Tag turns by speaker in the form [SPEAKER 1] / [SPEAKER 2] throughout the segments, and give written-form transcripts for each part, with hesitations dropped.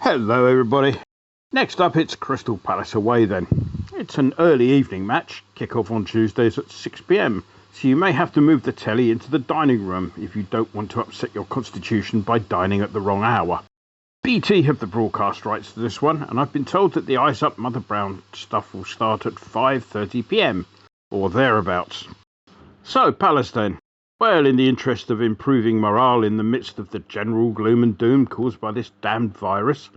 [SPEAKER 1] Hello everybody. Next up it's Crystal Palace away then. It's an early evening match, kick-off on Tuesdays at 6 p.m, so you may have to move the telly into the dining room if you don't want to upset your constitution by dining at the wrong hour. BT have the broadcast rights to this one, and I've been told that the Eyes Up Mother Brown stuff will start at 5:30 p.m, or thereabouts. So Palace then. Well, in the interest of improving morale in the midst of the general gloom and doom caused by this damned virus,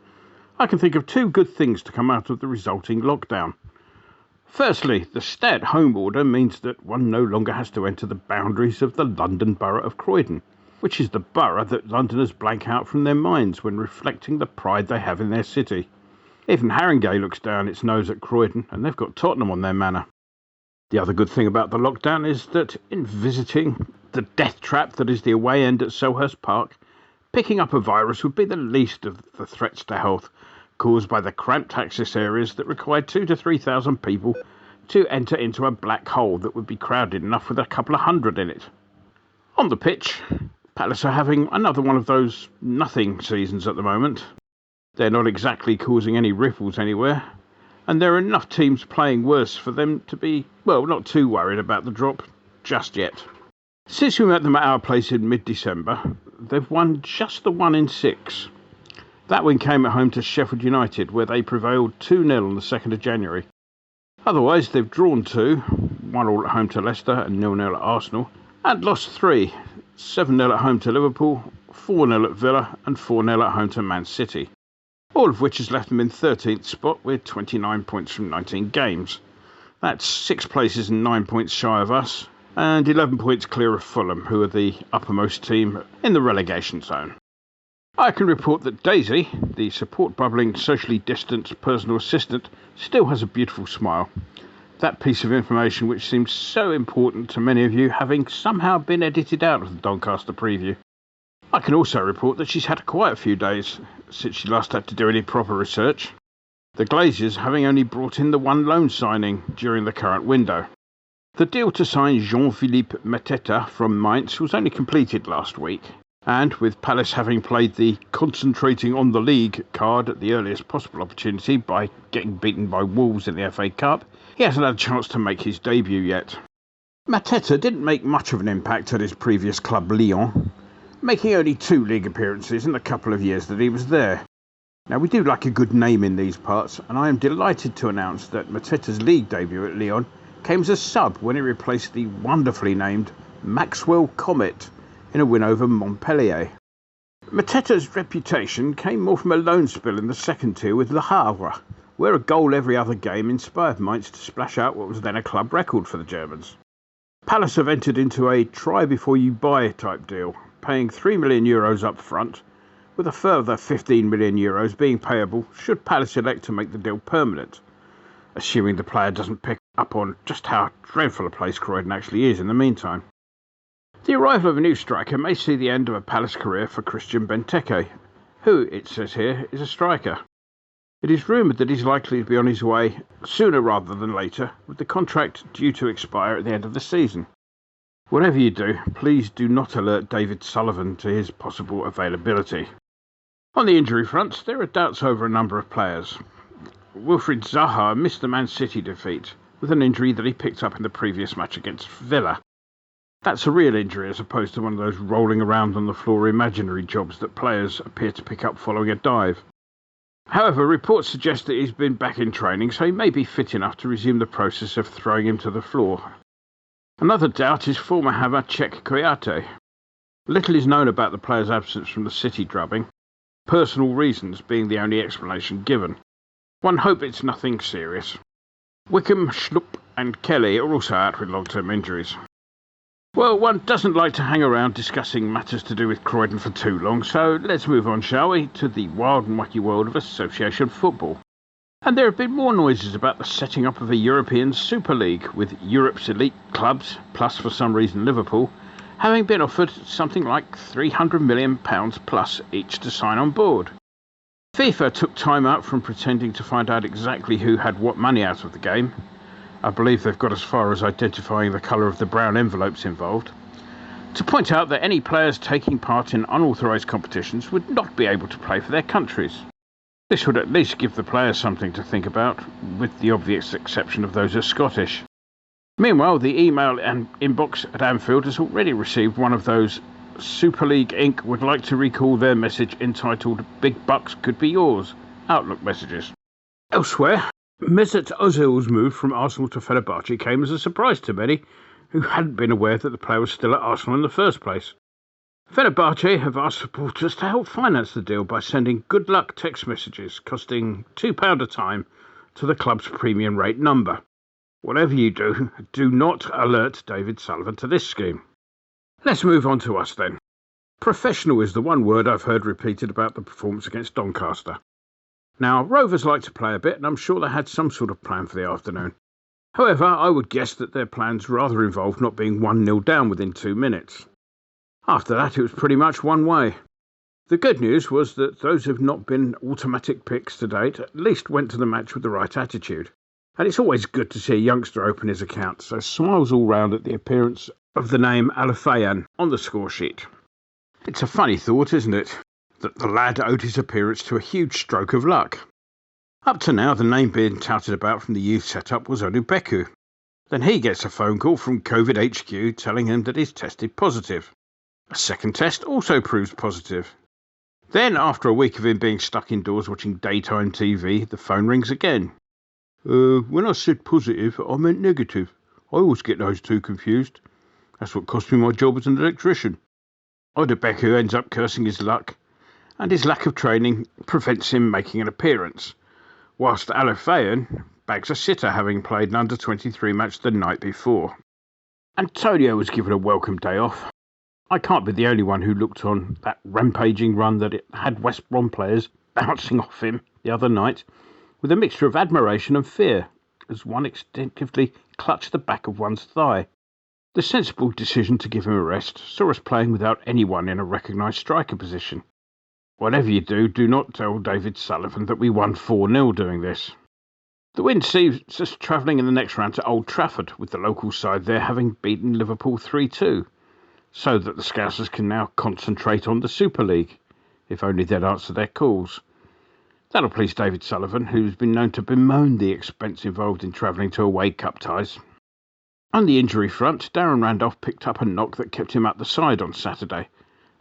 [SPEAKER 1] I can think of two good things to come out of the resulting lockdown. Firstly, the stay-at-home order means that one no longer has to enter the boundaries of the London Borough of Croydon, which is the borough that Londoners blank out from their minds when reflecting the pride they have in their city. Even Haringey looks down its nose at Croydon, and they've got Tottenham on their manor. The other good thing about the lockdown is that in visiting the death trap that is the away end at Selhurst Park, picking up a virus would be the least of the threats to health caused by the cramped access areas that require 2,000 to 3,000 people to enter into a black hole that would be crowded enough with a couple of hundred in it. On the pitch, Palace are having another one of those nothing seasons at the moment. They're not exactly causing any ripples anywhere, and there are enough teams playing worse for them to be, well, not too worried about the drop just yet. Since we met them at our place in mid-December, they've won just the 1 in 6. That win came at home to Sheffield United, where they prevailed 2-0 on the 2nd of January. Otherwise, they've drawn 2, 1-1 at home to Leicester and 0-0 at Arsenal, and lost 3, 7-0 at home to Liverpool, 4-0 at Villa and 4-0 at home to Man City, all of which has left them in 13th spot with 29 points from 19 games. That's 6 places and 9 points shy of us, and 11 points clear of Fulham, who are the uppermost team in the relegation zone. I can report that Daisy, the support-bubbling, socially distanced personal assistant, still has a beautiful smile. That piece of information which seems so important to many of you having somehow been edited out of the Doncaster preview. I can also report that she's had quite a few days since she last had to do any proper research, the Glazers having only brought in the one loan signing during the current window. The deal to sign Jean-Philippe Mateta from Mainz was only completed last week, and with Palace having played the concentrating on the league card at the earliest possible opportunity by getting beaten by Wolves in the FA Cup, he hasn't had a chance to make his debut yet. Mateta didn't make much of an impact at his previous club Lyon, making only 2 league appearances in the couple of years that he was there. Now, we do like a good name in these parts, and I am delighted to announce that Mateta's league debut at Lyon came as a sub when he replaced the wonderfully named Maxwell Comet in a win over Montpellier. Mateta's reputation came more from a loan spell in the second tier with Le Havre, where a goal every other game inspired Mainz to splash out what was then a club record for the Germans. Palace have entered into a try-before-you-buy type deal, paying €3 million up front, with a further €15 million being payable should Palace elect to make the deal permanent, assuming the player doesn't pick up on just how dreadful a place Croydon actually is in the meantime. The arrival of a new striker may see the end of a Palace career for Christian Benteke, who, it says here, is a striker. It is rumoured that he's likely to be on his way sooner rather than later, with the contract due to expire at the end of the season. Whatever you do, please do not alert David Sullivan to his possible availability. On the injury front, there are doubts over a number of players. Wilfried Zaha missed the Man City defeat with an injury that he picked up in the previous match against Villa. That's a real injury as opposed to one of those rolling around on the floor imaginary jobs that players appear to pick up following a dive. However, reports suggest that he's been back in training, so he may be fit enough to resume the process of throwing him to the floor. Another doubt is former Hammer Czech Kouyaté. Little is known about the player's absence from the City drubbing, personal reasons being the only explanation given. One hopes it's nothing serious. Wickham, Schlupp and Kelly are also out with long-term injuries. Well, one doesn't like to hang around discussing matters to do with Croydon for too long, so let's move on, shall we, to the wild and wacky world of association football. And there have been more noises about the setting up of a European Super League, with Europe's elite clubs, plus for some reason Liverpool, having been offered something like £300 million plus each to sign on board. FIFA took time out from pretending to find out exactly who had what money out of the game. I believe they've got as far as identifying the colour of the brown envelopes involved, to point out that any players taking part in unauthorised competitions would not be able to play for their countries. This would at least give the players something to think about, with the obvious exception of those who are Scottish. Meanwhile, the email and inbox at Anfield has already received one of those Super League Inc. would like to recall their message entitled "Big Bucks Could Be Yours" Outlook messages. Elsewhere, Mesut Ozil's move from Arsenal to Fenerbahce came as a surprise to many who hadn't been aware that the player was still at Arsenal in the first place. Fenerbahce have asked supporters to help finance the deal by sending good luck text messages costing £2 a time to the club's premium rate number. Whatever you do, do not alert David Sullivan to this scheme. Let's move on to us then. Professional is the one word I've heard repeated about the performance against Doncaster. Now, Rovers like to play a bit, and I'm sure they had some sort of plan for the afternoon. However, I would guess that their plans rather involved not being 1-0 down within 2 minutes. After that, it was pretty much one way. The good news was that those who have not been automatic picks to date at least went to the match with the right attitude. And it's always good to see a youngster open his account, so smiles all round at the appearance of the name Alafayan on the score sheet. It's a funny thought, isn't it, that the lad owed his appearance to a huge stroke of luck. Up to now, the name being touted about from the youth setup was Onubeku. Then he gets a phone call from COVID HQ telling him that he's tested positive. A second test also proves positive. Then, after a week of him being stuck indoors watching daytime TV, the phone rings again. When I said positive, I meant negative. I always get those two confused. That's what cost me my job as an electrician. Onubeku ends up cursing his luck, and his lack of training prevents him making an appearance, whilst Alafayan bags a sitter, having played an under-23 match the night before. Antonio was given a welcome day off. I can't be the only one who looked on that rampaging run that it had West Brom players bouncing off him the other night with a mixture of admiration and fear, as one instinctively clutched the back of one's thigh. The sensible decision to give him a rest saw us playing without anyone in a recognised striker position. Whatever you do, do not tell David Sullivan that we won 4-0 doing this. The win sees us travelling in the next round to Old Trafford, with the local side there having beaten Liverpool 3-2, so that the Scousers can now concentrate on the Super League, if only they'd answer their calls. That'll please David Sullivan, who's been known to bemoan the expense involved in travelling to away cup ties. On the injury front, Darren Randolph picked up a knock that kept him at the side on Saturday,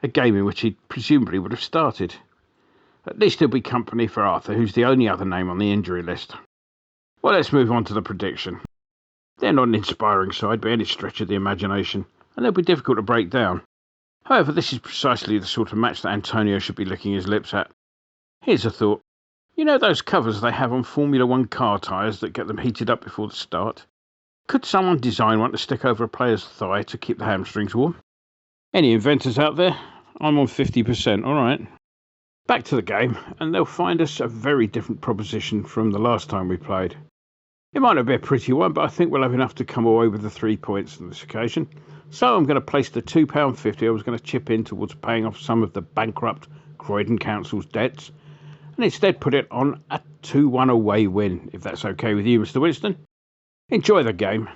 [SPEAKER 1] a game in which he presumably would have started. At least he'll be company for Arthur, who's the only other name on the injury list. Well, let's move on to the prediction. They're not an inspiring side by any stretch of the imagination, and they'll be difficult to break down. However, this is precisely the sort of match that Antonio should be licking his lips at. Here's a thought. You know those covers they have on Formula 1 car tyres that get them heated up before the start? Could someone design one to stick over a player's thigh to keep the hamstrings warm? Any inventors out there? I'm on 50%, alright. Back to the game, and they'll find us a very different proposition from the last time we played. It might not be a pretty one, but I think we'll have enough to come away with the 3 points on this occasion. So I'm going to place the £2.50 I was going to chip in towards paying off some of the bankrupt Croydon Council's debts, and instead put it on a 2-1 away win, if that's okay with you, Mr. Winston. Enjoy the game.